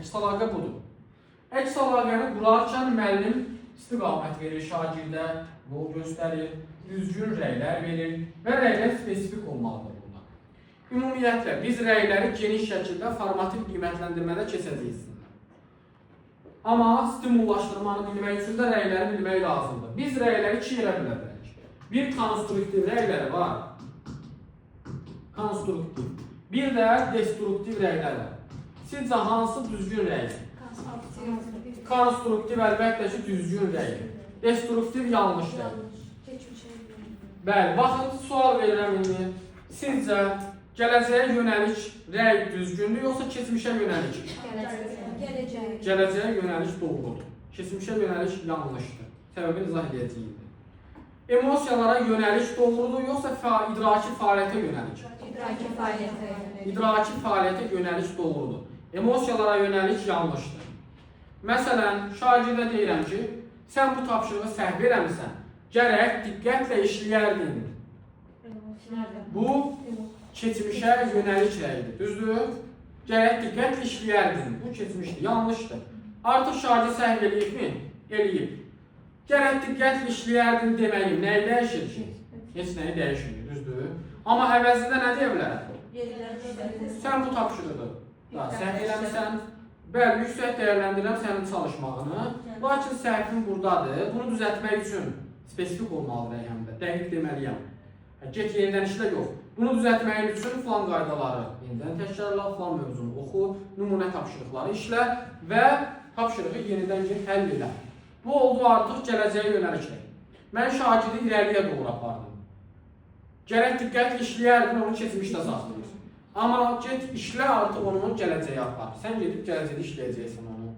Əks əlaqə budur. Əks əlaqəni qurarkən müəllim istiqamət verir şagirdə, yol göstərir, düzgün rəylər verir və rəylər spesifik olmalıdır burada. Ümumiyyətlə, biz rəyləri geniş şəkildə formativ qiymətləndirmədə keçəcəyik. Amma stimullaşdırmanı bilmək üçün də rəyləri bilmək lazımdır. Biz rəyləri iki yerə bilə bilərik. Bir konstruktiv rəyləri var. Konstruktiv. Bir də destruktiv rəylər var. Sizcə hansı düzgün rəydir? Konstruktiv əlbəttə ki, düzgün rəydir. Destruktiv yanlış rəydir. Bəli, baxın, sual verirəm indi. Sizcə gələcəyə yönəlik rəy düzgündür, yoxsa keçmişə yönəlik? Gələcəyə yönəlik doğrudur. Keçmişə yönəlik yanlışdır. Səbəbini izah edəcəyimdir. Emosiyalara yönəlik doğrudur, yoxsa idraki fəaliyyətə yönəlik? İdraki fəaliyyətə yönəlik doğrudur. Emosiyalara yönəlik yanlışdır. Məsələn, şagirdə deyirəm ki, sən bu tapşırığı səhv eləmirsən, gərək diqqətlə işləyərdin. Bu, keçmişə yönəlik rəydir, düzdür? Gərək diqqətlə işləyərdin, bu keçmişdir, yanlışdır. Artıq şagird səhv eləyibmi? Eləyib. Gərək diqqətlə işləyərdin deməyim, nəyi dəyişir ki? Heç nəyi dəyişmir, düzdür? Amma əvəzində nə deyə bilərəm? Sən bu tapşırığı səhv eləmirsən, bəli, yüksək dəyərləndirirəm sənin çalışmağını, lakin səhvin buradadır. Bunu düzəltmək üçün spesifik olmalıdır rəyhəmdə, dəqiq deməliyəm. Get yenidən işlə yox. Bunu düzəltməyin üçün falan qaydaları yenidən təkrarla, falan mövzunu oxu, nümunə tapşırıqları işlə və tapşırığı yenidən həll elə. Bu oldu artıq gələcəyə yönəlikdir. Mən şagirdi irəliyə doğru apardım. Gərək diqqətlə işləyərdin, onu keçmişdə saxlayır. Amma get işlə artıq onu gələcəyə apar. Sən gedib gələcəkdə işləyəcəksən onu.